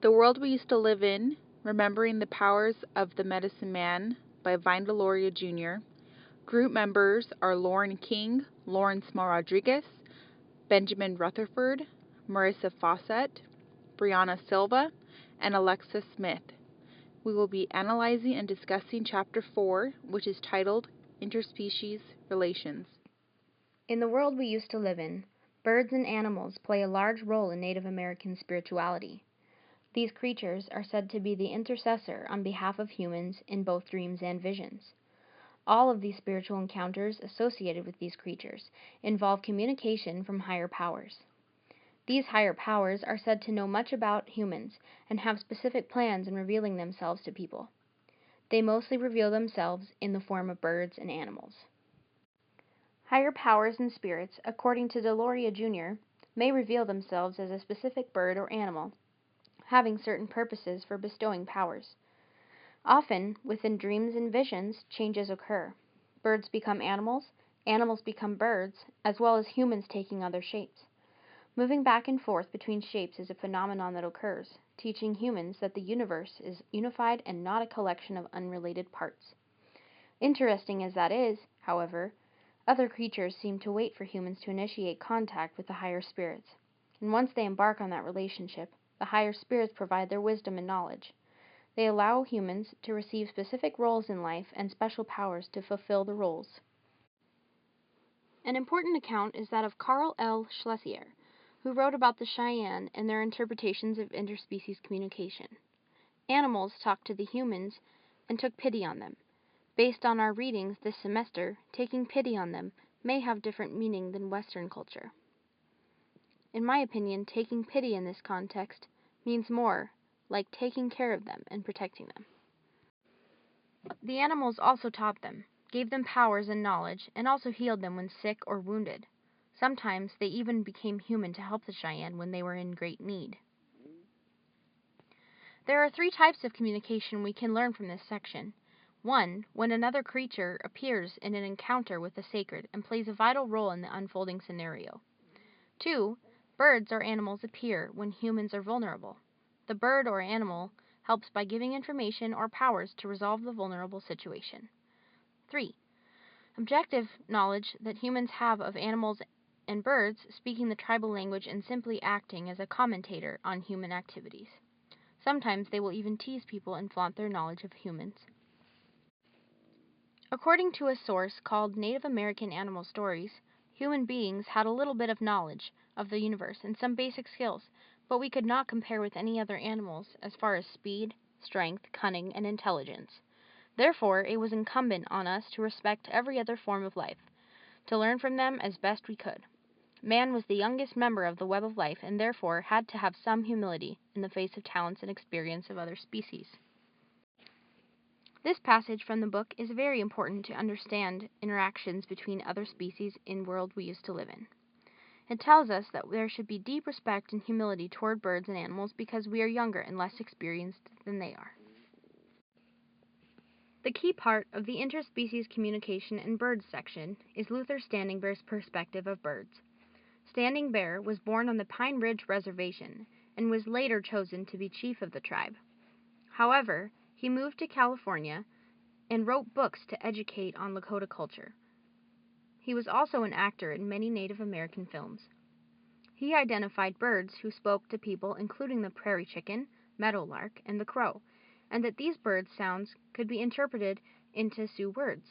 The World We Used to Live in, Remembering the Powers of the Medicine Man by DELORIA Jr. Group members are Lauren King, Lauren Small Rodriguez, Benjamin Rutherford, Marissa Fawcett, Brianna Silva, and Alexa Smith. We will be analyzing and discussing Chapter 4, which is titled Interspecies Relations. In the world we used to live in, birds and animals play a large role in Native American spirituality. These creatures are said to be the intercessor on behalf of humans in both dreams and visions. All of these spiritual encounters associated with these creatures involve communication from higher powers. These higher powers are said to know much about humans and have specific plans in revealing themselves to people. They mostly reveal themselves in the form of birds and animals. Higher powers and spirits, according to DELORIA Jr., may reveal themselves as a specific bird or animal, having certain purposes for bestowing powers. Often, within dreams and visions, changes occur. Birds become animals, animals become birds, as well as humans taking other shapes. Moving back and forth between shapes is a phenomenon that occurs, teaching humans that the universe is unified and not a collection of unrelated parts. Interesting as that is, however, other creatures seem to wait for humans to initiate contact with the higher spirits, and once they embark on that relationship, the higher spirits provide their wisdom and knowledge. They allow humans to receive specific roles in life and special powers to fulfill the roles. An important account is that of Carl L. Schlesier, who wrote about the Cheyenne and their interpretations of interspecies communication. Animals talked to the humans and took pity on them. Based on our readings this semester, taking pity on them may have different meaning than Western culture. In my opinion, taking pity in this context means more like taking care of them and protecting them. The animals also taught them, gave them powers and knowledge, and also healed them when sick or wounded. Sometimes they even became human to help the Cheyenne when they were in great need. There are 3 types of communication we can learn from this section. 1. When another creature appears in an encounter with the sacred and plays a vital role in the unfolding scenario. 2. Birds or animals appear when humans are vulnerable. The bird or animal helps by giving information or powers to resolve the vulnerable situation. 3. Objective knowledge that humans have of animals and birds, speaking the tribal language and simply acting as a commentator on human activities. Sometimes they will even tease people and flaunt their knowledge of humans. According to a source called Native American Animal Stories, human beings had a little bit of knowledge of the universe and some basic skills, but we could not compare with any other animals as far as speed, strength, cunning, and intelligence. Therefore, it was incumbent on us to respect every other form of life, to learn from them as best we could. Man was the youngest member of the web of life and therefore had to have some humility in the face of talents and experience of other species. This passage from the book is very important to understand interactions between other species in the world we used to live in. It tells us that there should be deep respect and humility toward birds and animals because we are younger and less experienced than they are. The key part of the interspecies communication in birds section is Luther Standing Bear's perspective of birds. Standing Bear was born on the Pine Ridge Reservation and was later chosen to be chief of the tribe. However, he moved to California and wrote books to educate on Lakota culture. He was also an actor in many Native American films. He identified birds who spoke to people, including the prairie chicken, meadowlark, and the crow, and that these birds' sounds could be interpreted into Sioux words.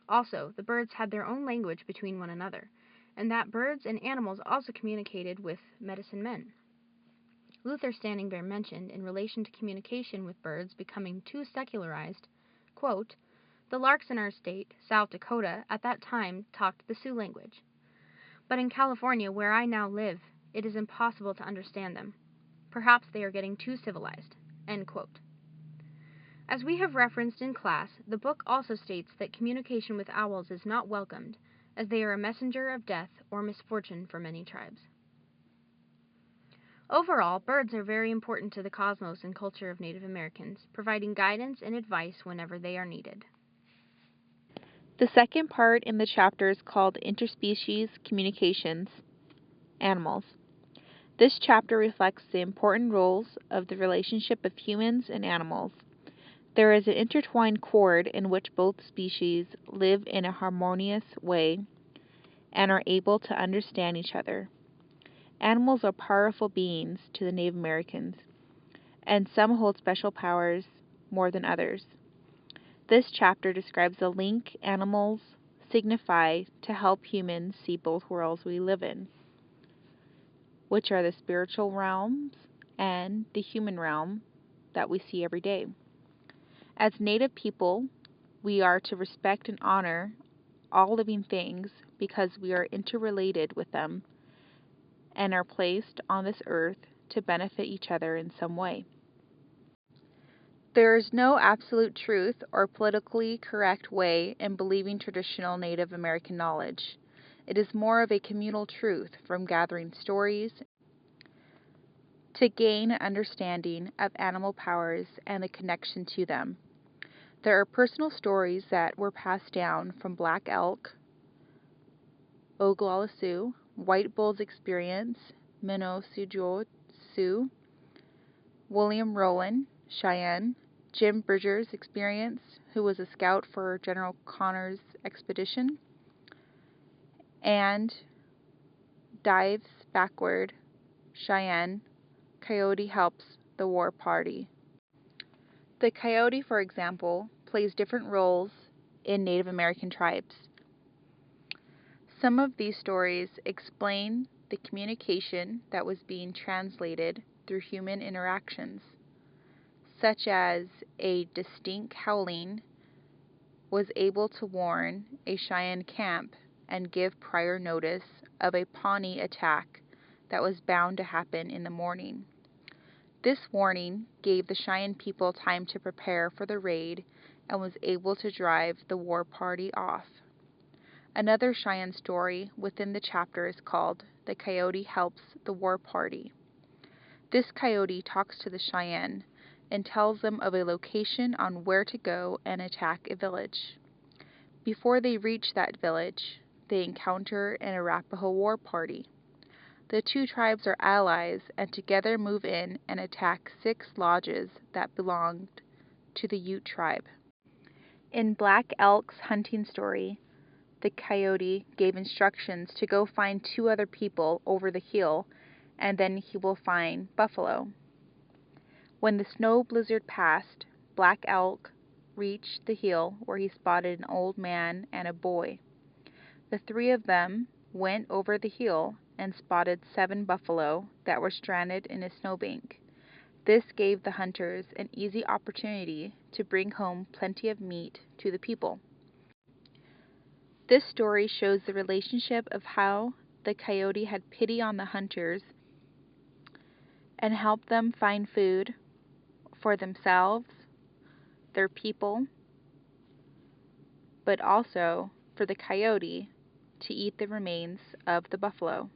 Also, the birds had their own language between one another, and that birds and animals also communicated with medicine men. Luther Standing Bear mentioned, in relation to communication with birds becoming too secularized, quote, "The larks in our state, South Dakota, at that time talked the Sioux language. But in California, where I now live, it is impossible to understand them. Perhaps they are getting too civilized." End quote. As we have referenced in class, the book also states that communication with owls is not welcomed, as they are a messenger of death or misfortune for many tribes. Overall, birds are very important to the cosmos and culture of Native Americans, providing guidance and advice whenever they are needed. The second part in the chapter is called Interspecies Communications, Animals. This chapter reflects the important roles of the relationship of humans and animals. There is an intertwined cord in which both species live in a harmonious way and are able to understand each other. Animals are powerful beings to the Native Americans, and some hold special powers more than others. This chapter describes the link animals signify to help humans see both worlds we live in, which are the spiritual realms and the human realm that we see every day. As Native people, we are to respect and honor all living things because we are interrelated with them and are placed on this earth to benefit each other in some way. There is no absolute truth or politically correct way in believing traditional Native American knowledge. It is more of a communal truth from gathering stories to gain an understanding of animal powers and the connection to them. There are personal stories that were passed down from Black Elk, Oglala Sioux, White Bull's experience, Minnow Sioux, William Rowland, Cheyenne, Jim Bridger's experience, who was a scout for General Connor's expedition, and Dives Backward, Cheyenne, Coyote helps the war party. The coyote, for example, plays different roles in Native American tribes. Some of these stories explain the communication that was being translated through human interactions, such as a distinct howling was able to warn a Cheyenne camp and give prior notice of a Pawnee attack that was bound to happen in the morning. This warning gave the Cheyenne people time to prepare for the raid and was able to drive the war party off. Another Cheyenne story within the chapter is called "The Coyote Helps the War Party." This coyote talks to the Cheyenne and tells them of a location on where to go and attack a village. Before they reach that village, they encounter an Arapaho war party. The two tribes are allies and together move in and attack 6 lodges that belonged to the Ute tribe. In Black Elk's hunting story, the coyote gave instructions to go find 2 other people over the hill, and then he will find buffalo. When the snow blizzard passed, Black Elk reached the hill where he spotted an old man and a boy. The 3 of them went over the hill and spotted 7 buffalo that were stranded in a snowbank. This gave the hunters an easy opportunity to bring home plenty of meat to the people. This story shows the relationship of how the coyote had pity on the hunters and helped them find food for themselves, their people, but also for the coyote to eat the remains of the buffalo.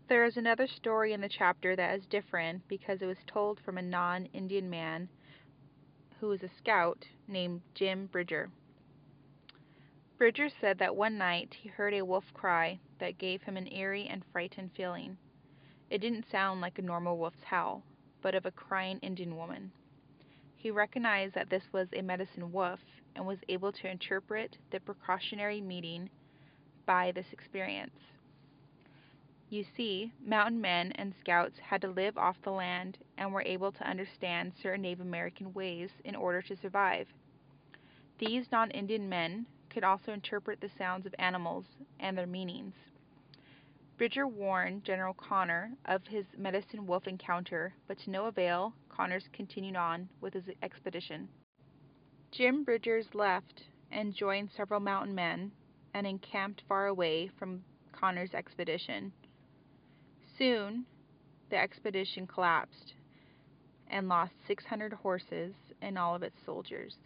There is another story in the chapter that is different because it was told from a non-Indian man who was a scout named Jim Bridger. Bridger said that one night he heard a wolf cry that gave him an eerie and frightened feeling. It didn't sound like a normal wolf's howl, but of a crying Indian woman. He recognized that this was a medicine wolf and was able to interpret the precautionary meaning by this experience. You see, mountain men and scouts had to live off the land and were able to understand certain Native American ways in order to survive. These non-Indian men could also interpret the sounds of animals and their meanings. Bridger warned General Connor of his medicine wolf encounter, but to no avail. Connors continued on with his expedition. Jim Bridgers left and joined several mountain men and encamped far away from Connor's expedition. Soon, the expedition collapsed and lost 600 horses and all of its soldiers.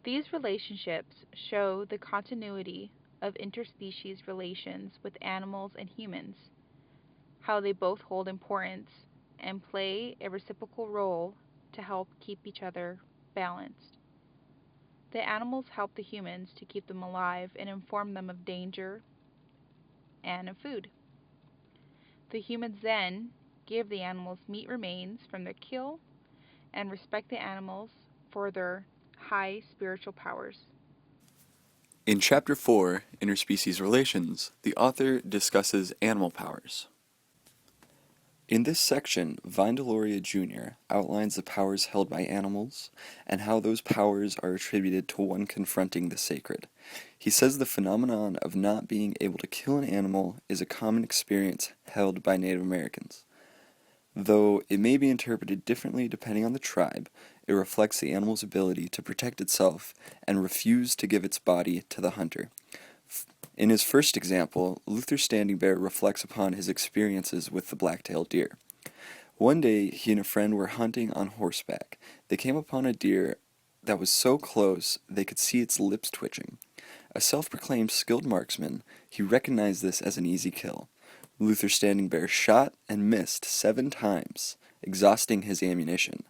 These relationships show the continuity of interspecies relations with animals and humans, how they both hold importance and play a reciprocal role to help keep each other balanced. The animals help the humans to keep them alive and inform them of danger and of food. The humans then give the animals meat remains from their kill and respect the animals for their high spiritual powers. In Chapter 4, Interspecies Relations, the author discusses animal powers. In this section, DELORIA Jr. outlines the powers held by animals and how those powers are attributed to one confronting the sacred. He says the phenomenon of not being able to kill an animal is a common experience held by Native Americans. Though it may be interpreted differently depending on the tribe, it reflects the animal's ability to protect itself and refuse to give its body to the hunter. In his first example, Luther Standing Bear reflects upon his experiences with the black-tailed deer. One day, he and a friend were hunting on horseback. They came upon a deer that was so close they could see its lips twitching. A self-proclaimed skilled marksman, he recognized this as an easy kill. Luther Standing Bear shot and missed 7 times, exhausting his ammunition.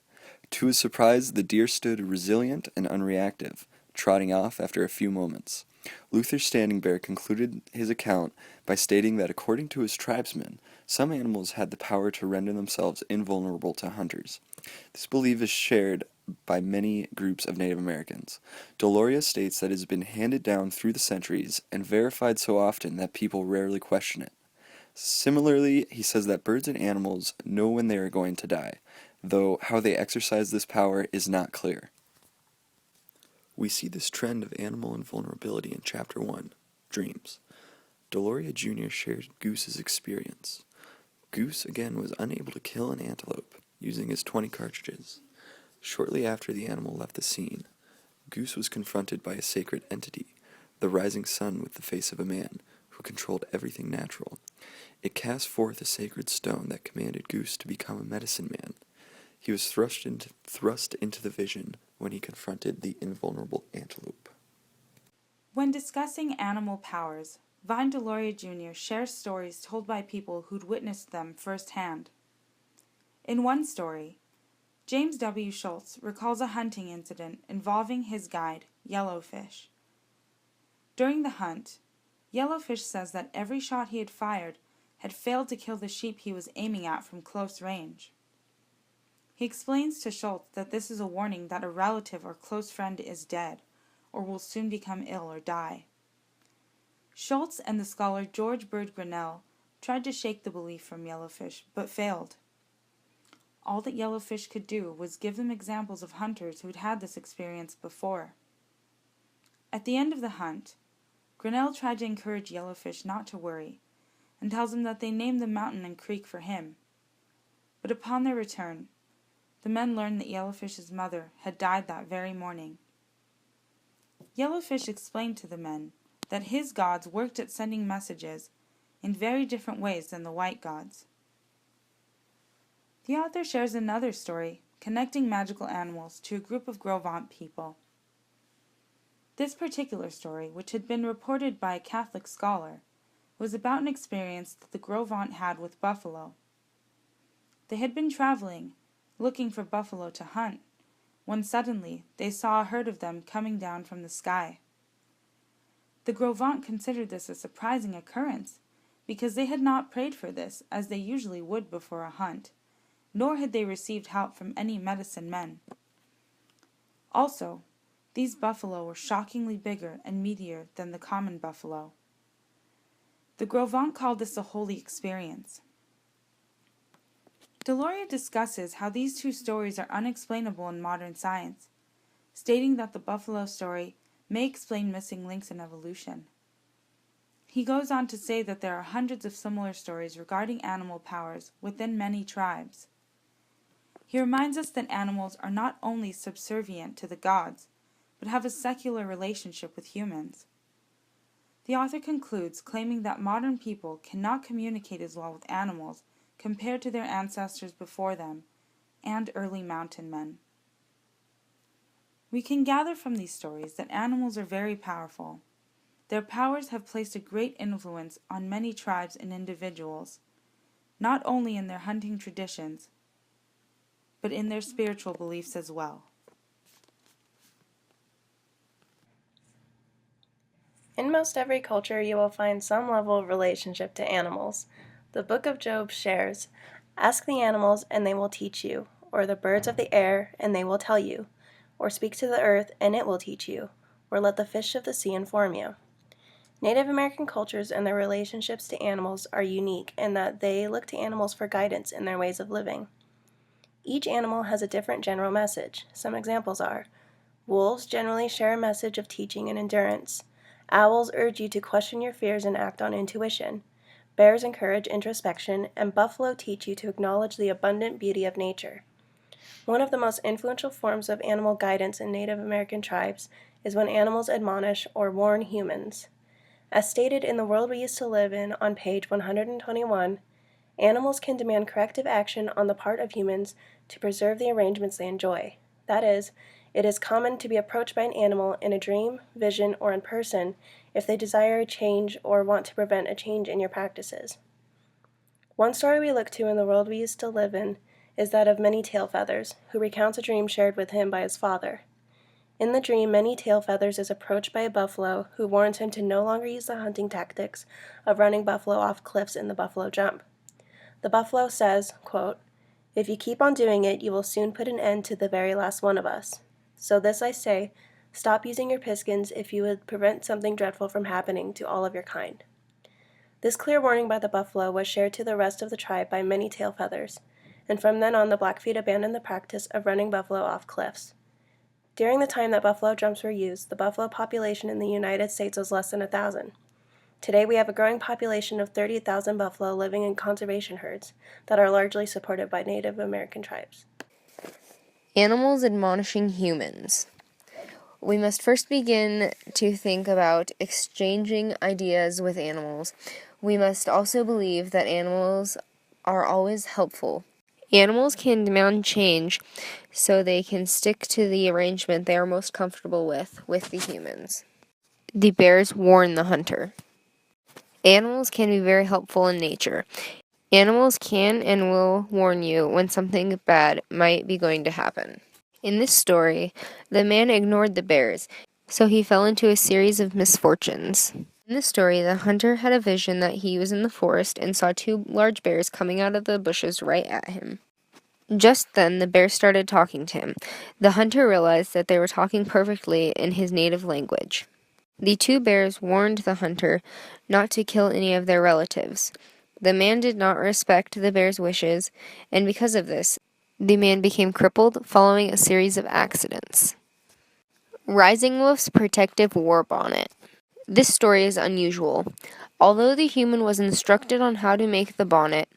To his surprise, the deer stood resilient and unreactive, trotting off after a few moments. Luther Standing Bear concluded his account by stating that according to his tribesmen, some animals had the power to render themselves invulnerable to hunters. This belief is shared by many groups of Native Americans. DELORIA states that it has been handed down through the centuries and verified so often that people rarely question it. Similarly, he says that birds and animals know when they are going to die, though how they exercise this power is not clear. We see this trend of animal invulnerability in Chapter 1, Dreams. DELORIA Jr. shared Goose's experience. Goose again was unable to kill an antelope using his 20 cartridges. Shortly after the animal left the scene, Goose was confronted by a sacred entity, the rising sun with the face of a man, who controlled everything natural. It cast forth a sacred stone that commanded Goose to become a medicine man. He was thrust into the vision when he confronted the invulnerable antelope. When discussing animal powers, DELORIA Jr. shares stories told by people who'd witnessed them firsthand. In one story, James W. Schultz recalls a hunting incident involving his guide, Yellowfish. During the hunt, Yellowfish says that every shot he had fired had failed to kill the sheep he was aiming at from close range. He explains to Schultz that this is a warning that a relative or close friend is dead, or will soon become ill or die. Schultz and the scholar George Bird Grinnell tried to shake the belief from Yellowfish, but failed. All that Yellowfish could do was give them examples of hunters who'd had this experience before. At the end of the hunt, Grinnell tried to encourage Yellowfish not to worry, and tells him that they named the mountain and creek for him. But upon their return, the men learned that Yellowfish's mother had died that very morning. Yellowfish explained to the men that his gods worked at sending messages in very different ways than the white gods. The author shares another story connecting magical animals to a group of Gros Ventre people. This particular story, which had been reported by a Catholic scholar, was about an experience that the Gros Ventre had with buffalo. They had been traveling, looking for buffalo to hunt, when suddenly they saw a herd of them coming down from the sky. The Gros Ventre considered this a surprising occurrence, because they had not prayed for this as they usually would before a hunt, nor had they received help from any medicine men. Also, these buffalo were shockingly bigger and meatier than the common buffalo. The Gros Ventre called this a holy experience. DELORIA discusses how these two stories are unexplainable in modern science, stating that the buffalo story may explain missing links in evolution. He goes on to say that there are hundreds of similar stories regarding animal powers within many tribes. He reminds us that animals are not only subservient to the gods, but have a secular relationship with humans. The author concludes claiming that modern people cannot communicate as well with animals compared to their ancestors before them and early mountain men. We can gather from these stories that animals are very powerful. Their powers have placed a great influence on many tribes and individuals, not only in their hunting traditions, but in their spiritual beliefs as well. In most every culture, you will find some level of relationship to animals. The book of Job shares, "Ask the animals, and they will teach you, or the birds of the air, and they will tell you, or speak to the earth, and it will teach you, or let the fish of the sea inform you." Native American cultures and their relationships to animals are unique in that they look to animals for guidance in their ways of living. Each animal has a different general message. Some examples are: wolves generally share a message of teaching and endurance. Owls urge you to question your fears and act on intuition. Bears encourage introspection, and buffalo teach you to acknowledge the abundant beauty of nature. One of the most influential forms of animal guidance in Native American tribes is when animals admonish or warn humans. As stated in The World We Used to Live In on page 121, animals can demand corrective action on the part of humans to preserve the arrangements they enjoy. That is, it is common to be approached by an animal in a dream, vision, or in person if they desire a change or want to prevent a change in your practices. One story we look to in The World We Used to Live In is that of Many Tailfeathers, who recounts a dream shared with him by his father. In the dream, Many Tailfeathers is approached by a buffalo who warns him to no longer use the hunting tactics of running buffalo off cliffs in the buffalo jump. The buffalo says, quote, "If you keep on doing it, you will soon put an end to the very last one of us. So this I say, stop using your piskins if you would prevent something dreadful from happening to all of your kind." This clear warning by the buffalo was shared to the rest of the tribe by Many Tailfeathers, and from then on the Blackfeet abandoned the practice of running buffalo off cliffs. During the time that buffalo jumps were used, the buffalo population in the United States was less than 1,000. Today we have a growing population of 30,000 buffalo living in conservation herds that are largely supported by Native American tribes. Animals admonishing humans. We must first begin to think about exchanging ideas with animals. We must also believe that animals are always helpful. Animals can demand change so they can stick to the arrangement they are most comfortable with the humans. The bears warn the hunter. Animals can be very helpful in nature. Animals can and will warn you when something bad might be going to happen. In this story, the man ignored the bears, so he fell into a series of misfortunes. In this story, the hunter had a vision that he was in the forest and saw two large bears coming out of the bushes right at him. Just then, the bears started talking to him. The hunter realized that they were talking perfectly in his native language. The two bears warned the hunter not to kill any of their relatives. The man did not respect the bears' wishes, and because of this, the man became crippled following a series of accidents. Rising Wolf's protective war bonnet. This story is unusual. Although the human was instructed on how to make the bonnet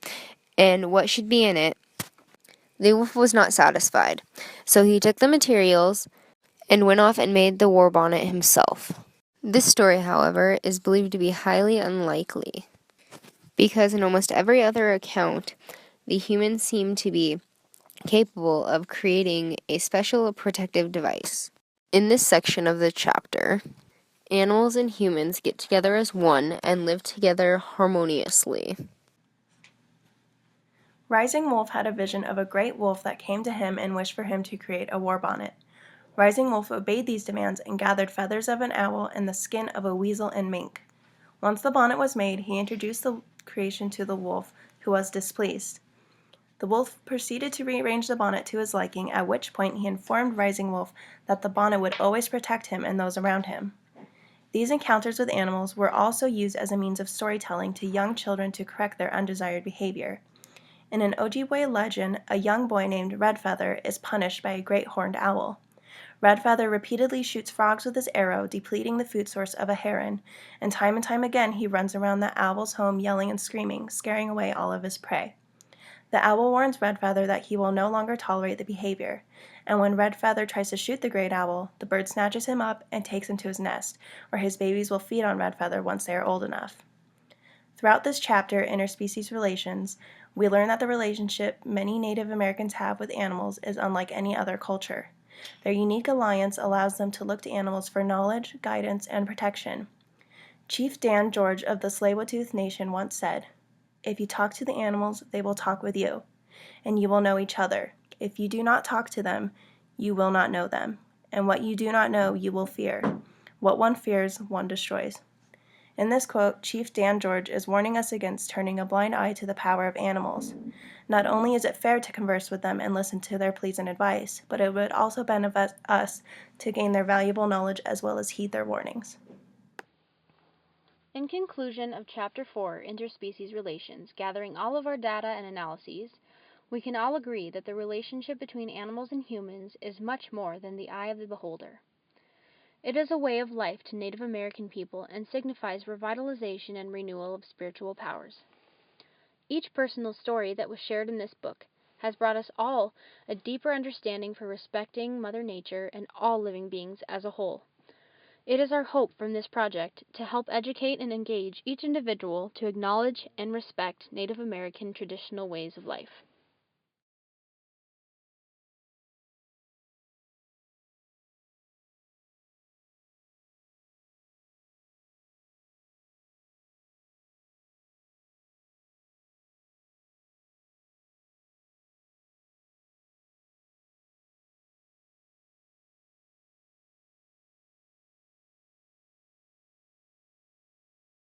and what should be in it, the wolf was not satisfied, so he took the materials and went off and made the war bonnet himself. This story, however, is believed to be highly unlikely, because in almost every other account, the humans seem to be capable of creating a special protective device. In this section of the chapter, animals and humans get together as one and live together harmoniously. Rising Wolf had a vision of a great wolf that came to him and wished for him to create a war bonnet. Rising Wolf obeyed these demands and gathered feathers of an owl and the skin of a weasel and mink. Once the bonnet was made, he introduced the creation to the wolf, who was displeased. The wolf proceeded to rearrange the bonnet to his liking, at which point he informed Rising Wolf that the bonnet would always protect him and those around him. These encounters with animals were also used as a means of storytelling to young children to correct their undesired behavior. In an Ojibwe legend, a young boy named Redfeather is punished by a great horned owl. Redfeather repeatedly shoots frogs with his arrow, depleting the food source of a heron, and time again he runs around the owl's home yelling and screaming, scaring away all of his prey. The owl warns Redfeather that he will no longer tolerate the behavior, and when Redfeather tries to shoot the great owl, the bird snatches him up and takes him to his nest, where his babies will feed on Redfeather once they are old enough. Throughout this chapter, Interspecies Relations, we learn that the relationship many Native Americans have with animals is unlike any other culture. Their unique alliance allows them to look to animals for knowledge, guidance, and protection. Chief Dan George of the Tsleil-Waututh Nation once said, "If you talk to the animals, they will talk with you, and you will know each other. If you do not talk to them, you will not know them, and what you do not know, you will fear. What one fears, one destroys." In this quote, Chief Dan George is warning us against turning a blind eye to the power of animals. Not only is it fair to converse with them and listen to their pleas and advice, but it would also benefit us to gain their valuable knowledge as well as heed their warnings. In conclusion of Chapter 4, Interspecies Relations, gathering all of our data and analyses, we can all agree that the relationship between animals and humans is much more than the eye of the beholder. It is a way of life to Native American people and signifies revitalization and renewal of spiritual powers. Each personal story that was shared in this book has brought us all a deeper understanding for respecting Mother Nature and all living beings as a whole. It is our hope from this project to help educate and engage each individual to acknowledge and respect Native American traditional ways of life.